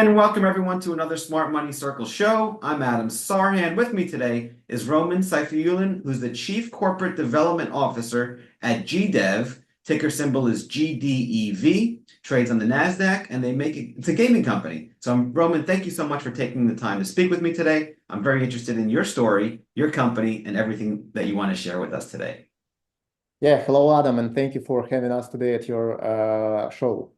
And welcome everyone to another Smart Money Circle show. I'm Adam Sarhan. With me today is Roman Safiyulin, who's the Chief Corporate Development Officer at GDEV. Ticker symbol is GDEV, trades on the NASDAQ, and it's a gaming company. So Roman, thank you so much for taking the time to speak with me today. I'm very interested in your story, your company, and everything that you want to share with us today. Yeah, hello, Adam, and thank you for having us today at your show.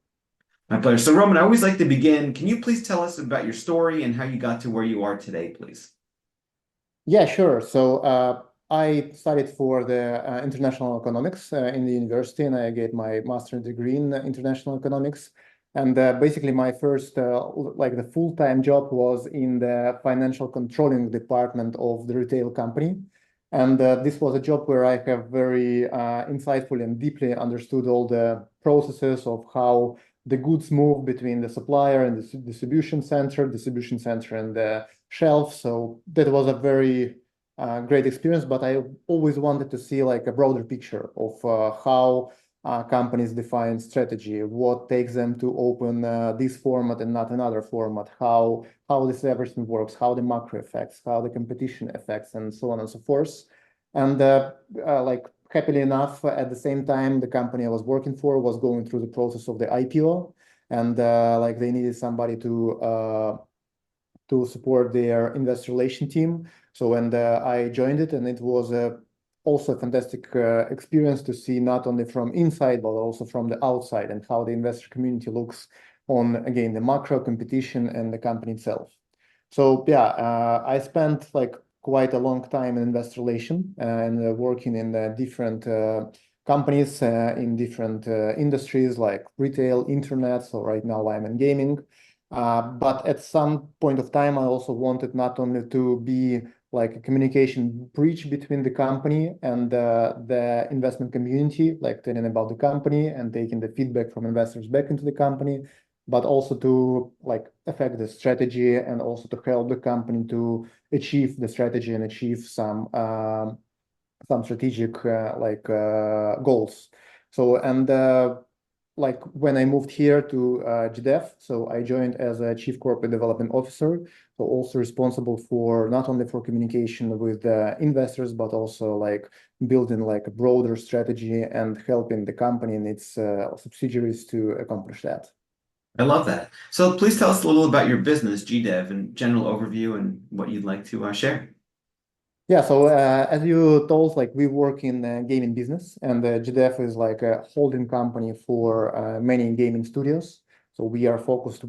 My pleasure. So Roman, I always like to begin. Can you please tell us about your story and how you got to where you are today, please? Yeah, sure. So I studied for the international economics in the university, and I get my master's degree in international economics. And basically, my first, the full-time job was in the financial controlling department of the retail company. And this was a job where I have very insightfully and deeply understood all the processes of how the goods move between the supplier and the distribution center and the shelf. So that was a very great experience, but I always wanted to see like a broader picture of how companies define strategy, what takes them to open this format and not another format, how this everything works, how the macro effects, how the competition affects, and so on and so forth. And happily enough, at the same time, the company I was working for was going through the process of the IPO, and they needed somebody to support their investor relation team. So I joined it, and it was also a fantastic experience to see not only from inside but also from the outside, and how the investor community looks on, again, the macro competition and the company itself. So yeah, I spent quite a long time in investor relation and working in different companies in different industries like retail, internet. So right now I'm in gaming. But at some point of time, I also wanted not only to be like a communication bridge between the company and the investment community, like telling about the company and taking the feedback from investors back into the company, but also to affect the strategy and also to help the company to achieve the strategy and achieve some strategic goals. So when I moved here to GDEV, so I joined as a Chief Corporate Development Officer, so also responsible for not only for communication with investors, but also building a broader strategy and helping the company and its subsidiaries to accomplish that. I love that. So please tell us a little about your business, GDEV, and general overview and what you'd like to share. Yeah, so as you told, we work in the gaming business, and GDEV is like a holding company for many gaming studios. So we are focused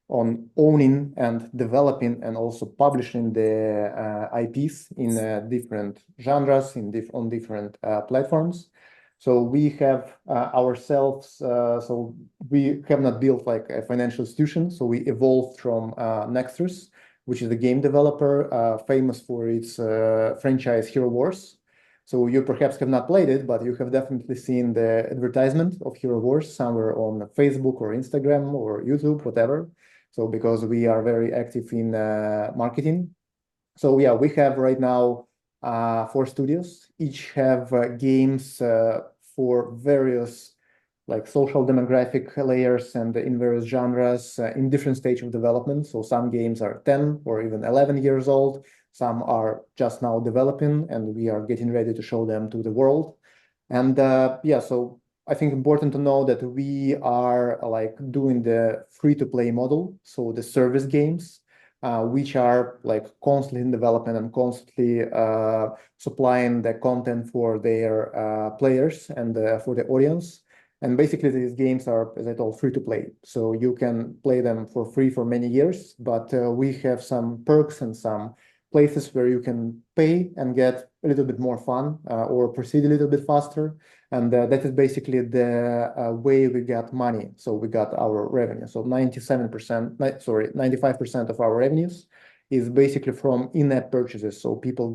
on owning and developing and also publishing the IPs in different genres on different platforms. So we have ourselves, so we have not built like a financial institution. So we evolved from Nexters, which is a game developer famous for its franchise Hero Wars. So you perhaps have not played it, but you have definitely seen the advertisement of Hero Wars somewhere on Facebook or Instagram or YouTube, whatever. So because we are very active in marketing. So yeah, we have right now 4 studios, each have games for various social demographic layers and in various genres in different stage of development. So some games are 10 or even 11 years old. Some are just now developing, and we are getting ready to show them to the world. And yeah, so I think important to know that we are doing the free-to-play model. So the service games, which are constantly in development and constantly supplying the content for their players and for the audience. And basically, these games are, as I told, free to play. So you can play them for free for many years, but we have some perks and some places where you can pay and get a little bit more fun or proceed a little bit faster. And that is basically the way we got money. So we got our revenue. So 95% of our revenues is basically from in-app purchases. So people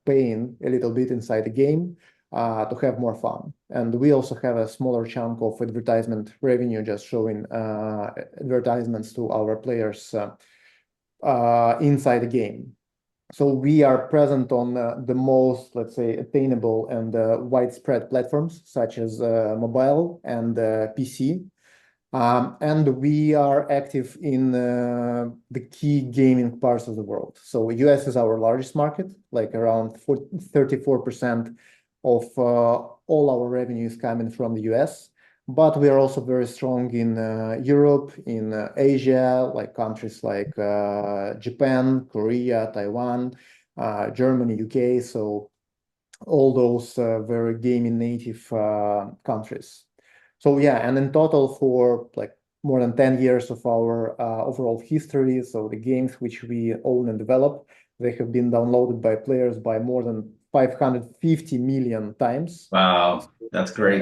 paying a little bit inside the game to have more fun. And we also have a smaller chunk of advertisement revenue, just showing advertisements to our players inside the game. So we are present on the most, let's say, attainable and widespread platforms such as mobile and PC. And we are active in the key gaming parts of the world. So US is our largest market, like around 34% of all our revenue is coming from the US. But we are also very strong in Europe, in Asia, like countries like Japan, Korea, Taiwan, Germany, UK. So all those very gaming native countries. So yeah, and in total for like more than 10 years of our overall history, so the games which we own and develop, they have been downloaded by players by more than 550 million times. Wow, that's great.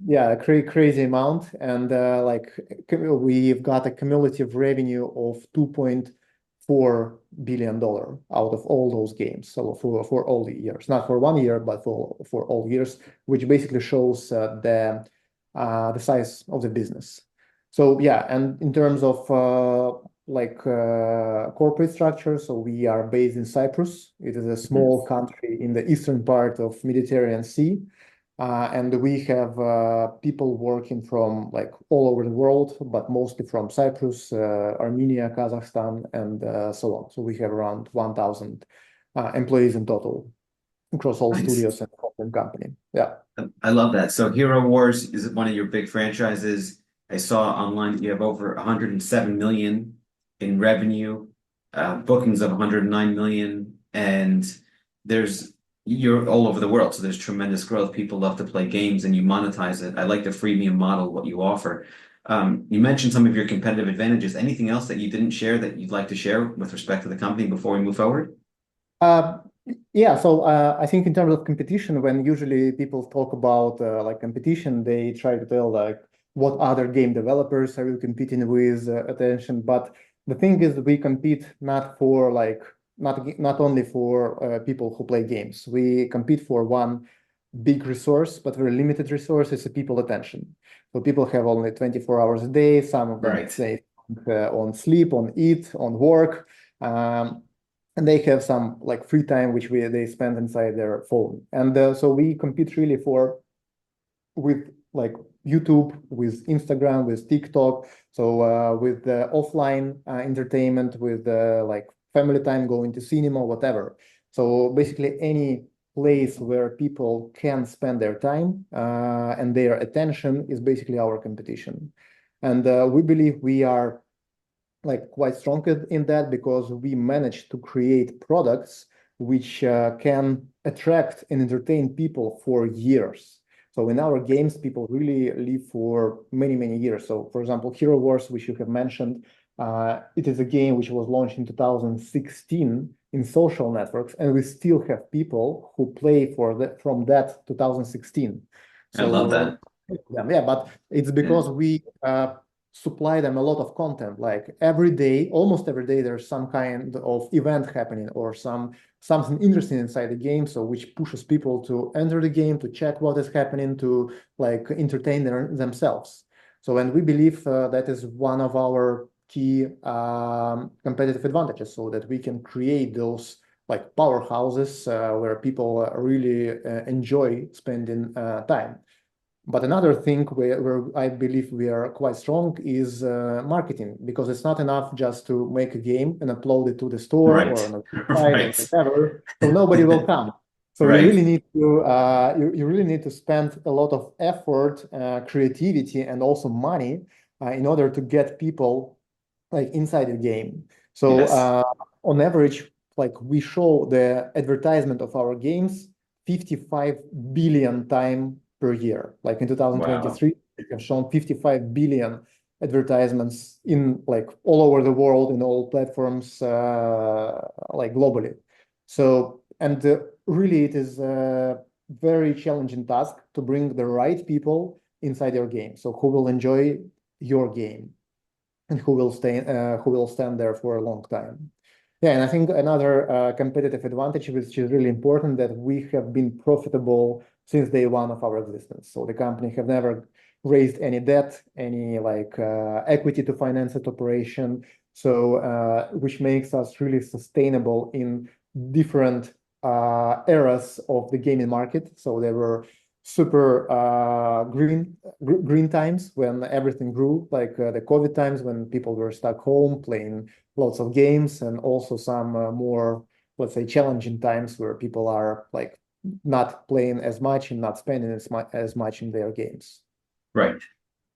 Yeah, crazy amount. And we've got a cumulative revenue of $2.4 billion out of all those games. So for all the years, not for 1 year, but for all years, which basically shows the size of the business. So yeah, and in terms of corporate structure, so we are based in Cyprus. It is a small country in the eastern part of Mediterranean Sea. And we have people working from like all over the world, but mostly from Cyprus, Armenia, Kazakhstan, and so on. So we have around 1,000 employees in total across all Nice. studios and content company. Yeah. I love that. So Hero Wars is one of your big franchises. I saw online you have over 107 million in revenue, bookings of 109 million, and there's you're all over the world, so there's tremendous growth. People love to play games and you monetize it. I like the freemium model, what you offer. You mentioned some of your competitive advantages. Anything else that you didn't share that you'd like to share with respect to the company before we move forward? Uh, yeah, so I think in terms of competition, when usually people talk about like competition, they try to tell like what other game developers are you competing with, attention. But the thing is, we compete not for like not only for people who play games. We compete for one big resource, but very limited resource is people attention. So people have only 24 hours a day. Some of them Right. say on sleep, on eat, on work. And they have some like free time which they spend inside their phone, and so we compete really for with like YouTube, with Instagram, with TikTok, so with the offline entertainment, with like family time, going to cinema, whatever. So basically any place where people can spend their time and their attention is basically our competition. And we believe we are like quite strong in that because we managed to create products which can attract and entertain people for years. So in our games, people really live for many, many years. So for example, Hero Wars, which you have mentioned, it is a game which was launched in 2016 in social networks, and we still have people who play from that 2016. I love So that. yeah, but it's Yeah. because we supply them a lot of content. Like every day, almost every day, there's some kind of event happening or something interesting inside the game, so which pushes people to enter the game, to check what is happening, to like entertain themselves. So, and we believe that is one of our key competitive advantages, so that we can create those like powerhouses where people really enjoy spending time. But another thing where I believe we are quite strong is marketing, because it's not enough just to make a game and upload it to the store or Right. on a website or Right. whatever. So nobody will come. So you Right. really need to you really need to spend a lot of effort, creativity, and also money in order to get people like inside the game. So Yes. on average, like we show the advertisement of our games 55 billion time per year. Like in Wow. 2023, we have shown 55 billion advertisements in like all over the world in all platforms, like globally. So, and really it is a very challenging task to bring the right people inside your game. So who will enjoy your game and who will stand there for a long time. Yeah, and I think another competitive advantage, which is really important, that we have been profitable since day one of our existence. So the company have never raised any debt, any like equity to finance its operation. So which makes us really sustainable in different eras of the gaming market. So there were super green times when everything grew, like the COVID times when people were stuck home playing lots of games, and also some more, let's say, challenging times where people are like not playing as much and not spending as much in their games. Right.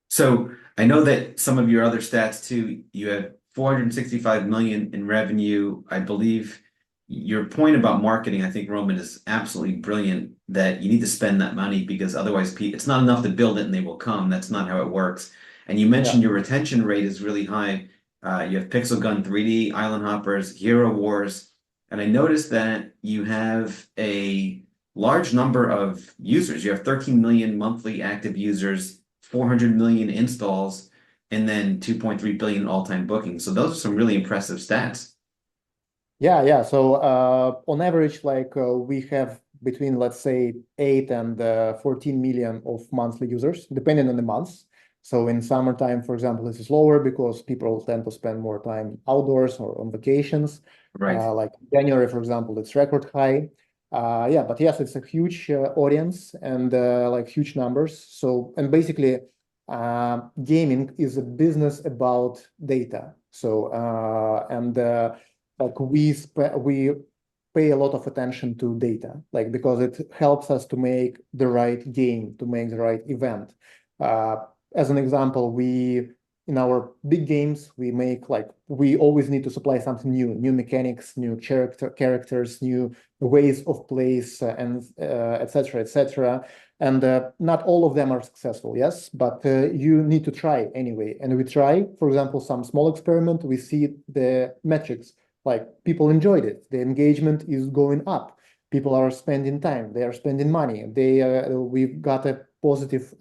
So I know that some of your other stats too, you have 465 million in revenue. I believe your point about marketing, I think, Roman, is absolutely brilliant that you need to spend that money because otherwise it's not enough to build it and they will come. That's not how it works. And you Yeah. mentioned your retention rate is really high. You have Pixel Gun 3D, Island Hoppers, Hero Wars, and I noticed that you have a large number of users. You have 13 million monthly active users, 400 million installs, and then 2.3 billion all-time bookings. So those are some really impressive stats. Yeah. So on average, like we have between, let's say, 8 and 14 million of monthly users, depending on the months. So in summertime, for example, this is lower because people tend to spend more time outdoors or on vacations. Right. Like January, for example, it's record high. Yeah, but yes, it's a huge audience and like huge numbers. So, and basically, gaming is a business about data. So, like we pay a lot of attention to data, like because it helps us to make the right game, to make the right event. Uh, as an example, we in our big games we make like we always need to supply something new mechanics, new characters, new ways of plays, and etc. etc. And not all of them are successful, yes, but you need to try anyway. And we try, for example, some small experiment. We see the metrics, like people enjoyed it. The engagement is going up. People are spending time. They are spending money. We've got a positive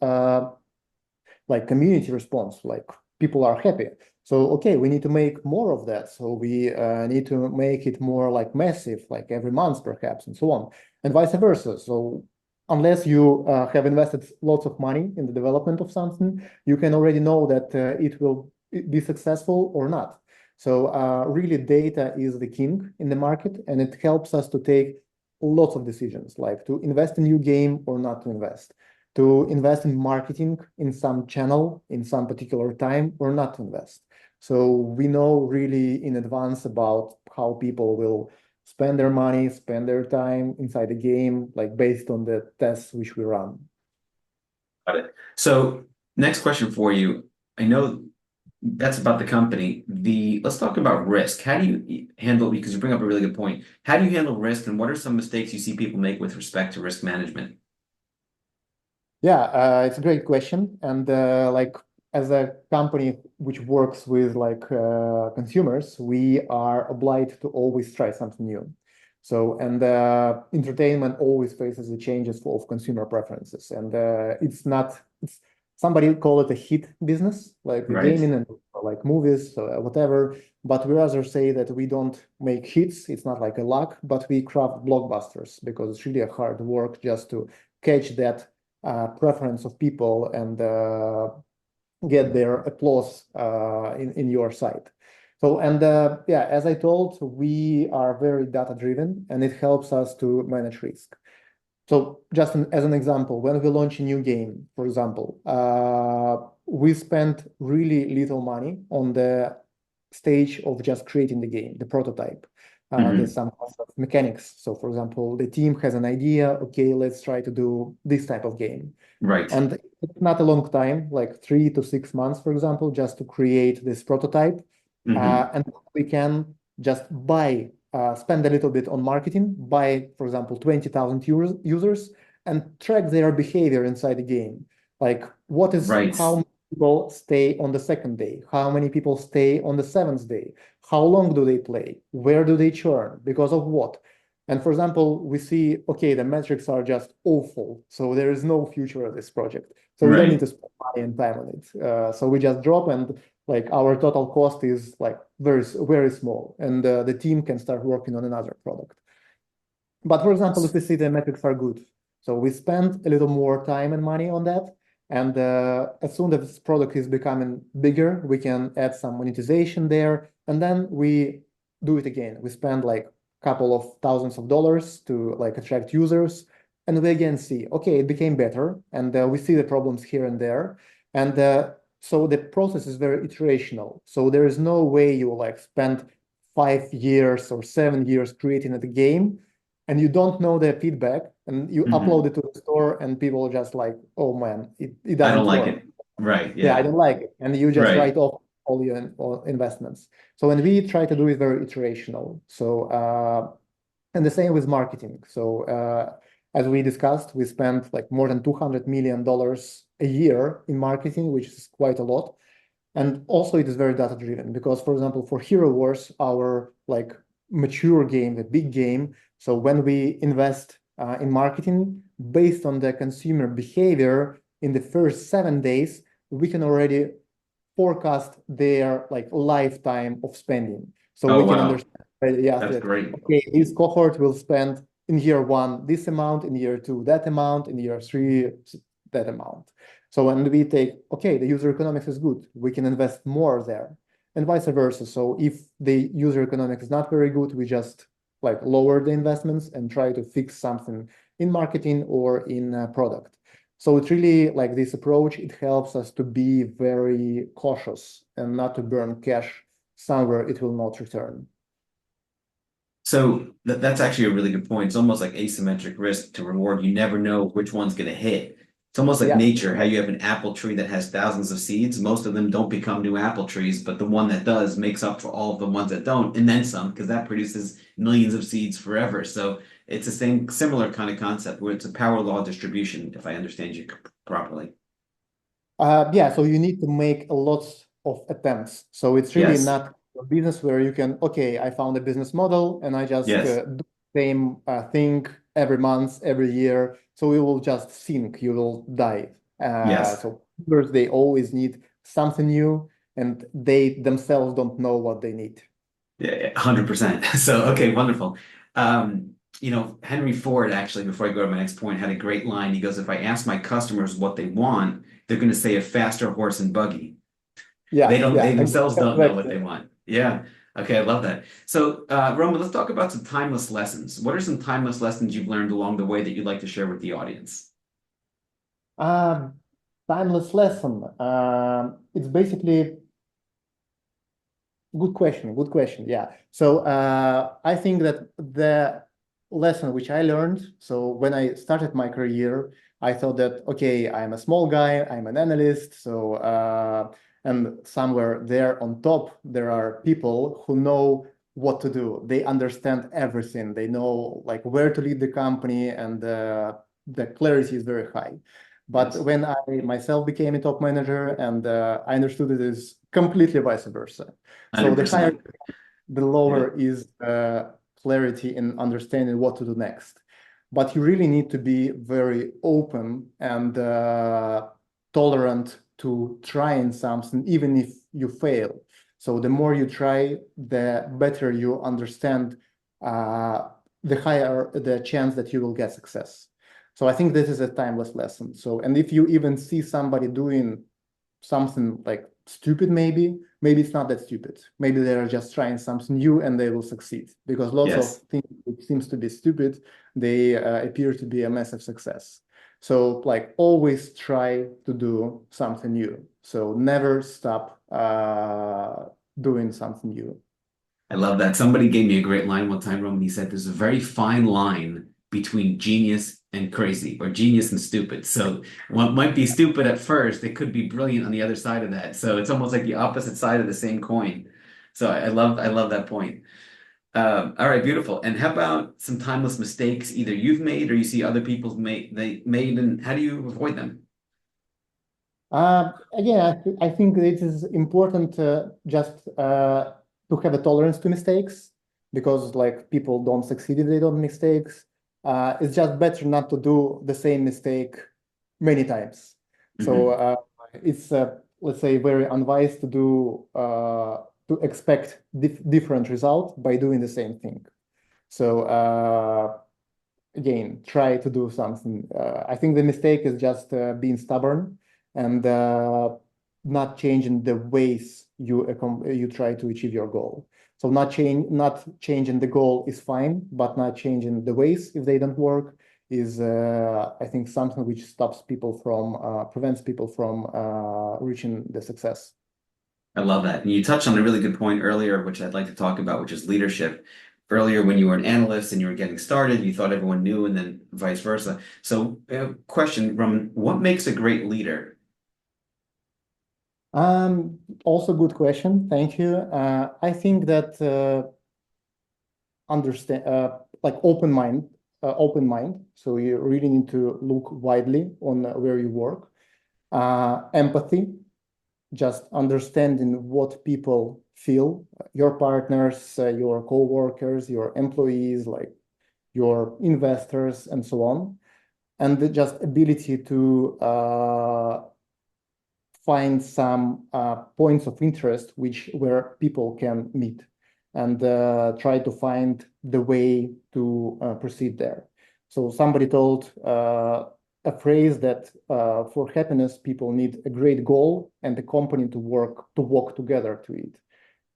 like community response. Like people are happy. So okay, we need to make more of that. So we need to make it more like massive, like every month perhaps, and so on, and vice versa. So unless you have invested lots of money in the development of something, you can already know that it will be successful or not. So really data is the king in the market, and it helps us to take lots of decisions, like to invest in new game or not to invest, to invest in marketing in some channel in some particular time or not to invest. So we know really in advance about how people will spend their money, spend their time inside the game, like based on the tests which we run. Got it. So next question for you. I know that's about the company. Let's talk about risk. How do you handle, because you bring up a really good point. How do you handle risk and what are some mistakes you see people make with respect to risk management? Yeah, it's a great question. And like as a company which works with like consumers, we are obliged to always try something new. So, and entertainment always faces the changes of consumer preferences. And it's somebody call it a hit business, like the Right. gaming and like movies, whatever. But we rather say that we don't make hits. It's not like a luck, but we craft blockbusters because it's really a hard work just to catch that preference of people and get their applause in your site. So, and yeah, as I told, we are very data driven and it helps us to manage risk. So just as an example, when we launch a new game, for example, we spend really little money on the stage of just creating the game, the prototype. There's Hmm. some kind of mechanics. So for example, the team has an idea, okay, let's try to do this type of game. Right. And it's not a long time, like 3 to 6 months, for example, just to create this prototype. Hmm. And we can just spend a little bit on marketing, buy, for example, 20,000 users and track their behavior inside the game. Like Right. how many people stay on the second day? How many people stay on the seventh day? How long do they play? Where do they churn? Because of what? And for example, we see, okay, the metrics are just awful. So there is no future of this project. So we don't need Right. to spend money and time on it. So we just drop and like our total cost is like very small. And the team can start working on another product. But for example, if we see the metrics are good, so we spend a little more time and money on that. And as soon as this product is becoming bigger, we can add some monetization there. And then we do it again. We spend like a couple of thousands of dollars to like attract users. and we again see, okay, it became better, and we see the problems here and there. And so the process is very iterational. So there is no way you will like spend 5 years or 7 years creating a game, and you don't know the feedback, and you upload Hmm. it to the store, and people are just like, oh man, it I don't doesn't like work. it. Right. Yeah, I Yeah. don't like it. And you just Right. write off all your all investments. So when we try to do it very iterational. So and the same with marketing. So as we discussed, we spent like more than $200 million a year in marketing, which is quite a lot. And also it is very data driven because, for example, for Hero Wars, our like mature game, the big game. So when we invest in marketing based on the consumer behavior in the first 7 days, we can already forecast their like lifetime of spending. So Oh, we can wow. understand, yes, That's that, great. okay, this cohort will spend in year one this amount, in year two that amount, in year three that amount. So when we take, okay, the user economics is good, we can invest more there, and vice versa. So if the user economics is not very good, we just like lower the investments and try to fix something in marketing or in product. So it's really like this approach, it helps us to be very cautious and not to burn cash somewhere it will not return. So that's actually a really good point. It's almost like asymmetric risk to reward. You never know which one's going to hit. It's almost like Yeah, nature, how you have an apple tree that has thousands of seeds. Most of them don't become new apple trees, but the one that does makes up for all of the ones that don't, and then some, because that produces millions of seeds forever. So it's the same, similar kind of concept where it's a power law distribution, if I understand you properly. yeah, so you need to make a lot of attempts. So it's really Yes. not a business where you can, okay, I found a business model and I just Yes. do the same thing every month, every year. So you will just sink, you will die. Yes. So first they always need something new and they themselves don't know what they need. Yeah, 100%. So, okay, wonderful. Henry Ford actually, before I go to my next point, had a great line. He goes, "If I ask my customers what they want, they're going to say a faster horse and buggy. Yeah, They yeah, themselves don't know what exactly. they want." Yeah. Okay, I love that. So, Roman, let's talk about some timeless lessons. What are some timeless lessons you've learned along the way that you'd like to share with the audience? Um, Timeless lesson. It's basically good question. Good question. Yeah. So I think that the lesson which I learned, so when I started my career, I thought that, okay, I'm a small guy, I'm an analyst. So, and somewhere there on top, there are people who know what to do. They understand everything. They know like where to lead the company, and the clarity is very high. But Yes. when I myself became a top manager, and I understood it is completely vice versa. So the higher, 100%. the Yeah. lower is clarity in understanding what to do next. But you really need to be very open and tolerant to trying something, even if you fail. So the more you try, the better you understand, uh, the higher the chance that you will get success. So I think this is a timeless lesson. So, and if you even see somebody doing something like stupid, maybe it's not that stupid. Maybe they're just trying something new and they will succeed, because lots of Yes. things which seems to be stupid, they appear to be a massive success. So like always try to do something new. So never stop doing something new. I love that. Somebody gave me a great line one time, Roman. He said, "There's a very fine line between genius and crazy, or genius and stupid." So what might be stupid at first, it could be brilliant on the other side of that. So it's almost like the opposite side of the same coin. So I love that point. All right, beautiful. And how about some timeless mistakes either you've made or you see other people's made, and how do you avoid them? Again, I think it is important just to have a tolerance to mistakes, because like people don't succeed if they don't make mistakes. It's just better not to do the same mistake many times. So Hmm. it's let's say very unwise to do to expect different result by doing the same thing. So again, try to do something. I think the mistake is just being stubborn and not changing the ways you try to achieve your goal. So not changing the goal is fine, but not changing the ways if they don't work. is, I think, something which stops people from, prevents people from reaching the success. I love that. And you touched on a really good point earlier, which I'd like to talk about, which is leadership. Earlier, when you were an analyst and you were getting started, you thought everyone knew, and then vice versa. So, question, Roman, what makes a great leader? Also good question. Thank you. I think that understand like open mind. So you really need to look widely on where you work. Empathy, just understanding what people feel, your partners, your co-workers, your employees, like your investors, and so on. And the just ability to find some points of interest where people can meet and try to find the way to proceed there. So somebody told a phrase that for happiness, people need a great goal and the company to walk together to it.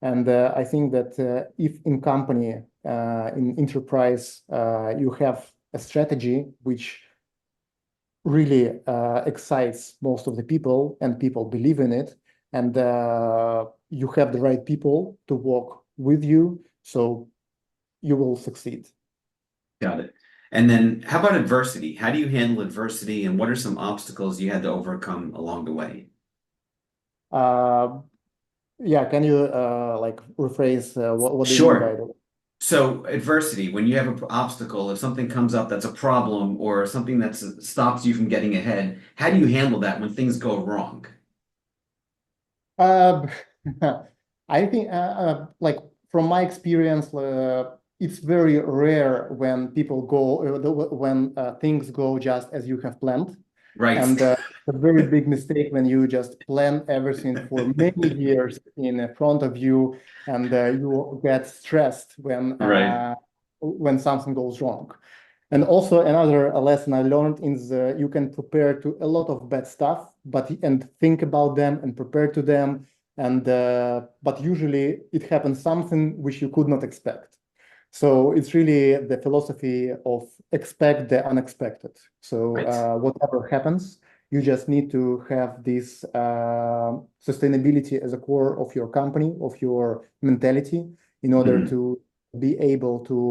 And I think that if in company, in enterprise, you have a strategy which really excites most of the people and people believe in it, and you have the right people to work with you, so you will succeed. Got it. And then how about adversity? How do you handle adversity, and what are some obstacles you had to overcome along the way? Uh, yeah, can you like rephrase what do you mean by Sure. that? So adversity, when you have an obstacle, if something comes up that's a problem or something that stops you from getting ahead, how do you handle that when things go wrong? Uh, I think, like from my experience, it's very rare when people go when things go just as you have planned, Right. and a very big mistake when you just plan everything for many years in front of you, and you get stressed Right. when something goes wrong. And also another lesson I learned is you can prepare to a lot of bad stuff, and think about them and prepare to them, and but usually it happens something which you could not expect. So it's really the philosophy of expect the unexpected. So Right. whatever happens, you just need to have this sustainability as a core of your company, of your mentality, in order Mhm. to be able to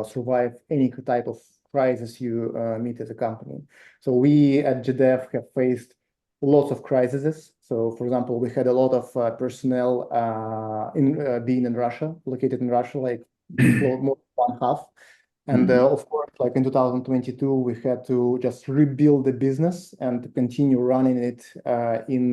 survive any type of crisis you meet as a company. So we at GDEV have faced lots of crises. So, for example, we had a lot of personnel being in Russia, located in Russia, like more than one half. And Mhm. of course, like in 2022, we had to just rebuild the business and continue running it in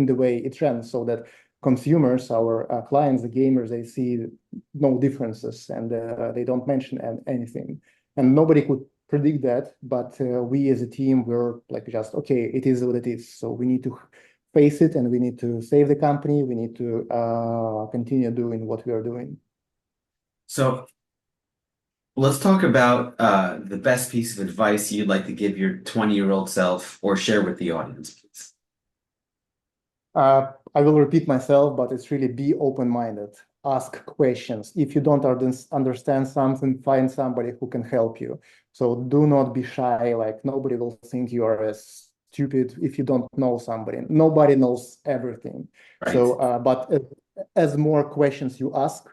the way it runs, so that consumers, our clients, the gamers, they see no differences, and they don't mention anything. And nobody could predict that, but we as a team were like, just okay, it is what it is. So we need to face it, and we need to save the company. We need to continue doing what we are doing. So let's talk about the best piece of advice you'd like to give your 20-year-old self or share with the audience, please. I will repeat myself, but it's really be open-minded. Ask questions. If you don't understand something, find somebody who can help you. So do not be shy. Like nobody will think you are as stupid if you don't know somebody. Nobody knows everything. Right. So, but as more questions you ask,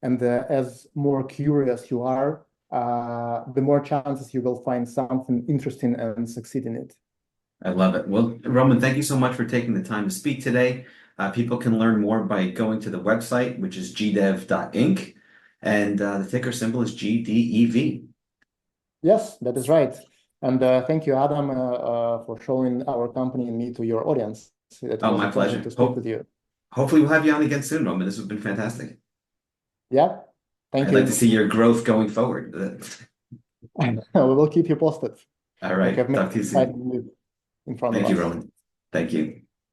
and as more curious you are, the more chances you will find something interesting and succeed in it. I love it. Well, Roman, thank you so much for taking the time to speak today. People can learn more by going to the website, which is gdev.inc, and the ticker symbol is GDEV. Yes, that is right. And thank you, Adam, for showing our company and me to your audience. It Oh, was a my pleasure pleasure. to speak with you. Hopefully we'll have you on again soon, Roman. This has been fantastic. Yeah, thank I'd like to you. see your growth going forward. We will keep you posted. All We have right. many Talk to you soon. exciting news in front of Thank you, us. Roman. Thank you.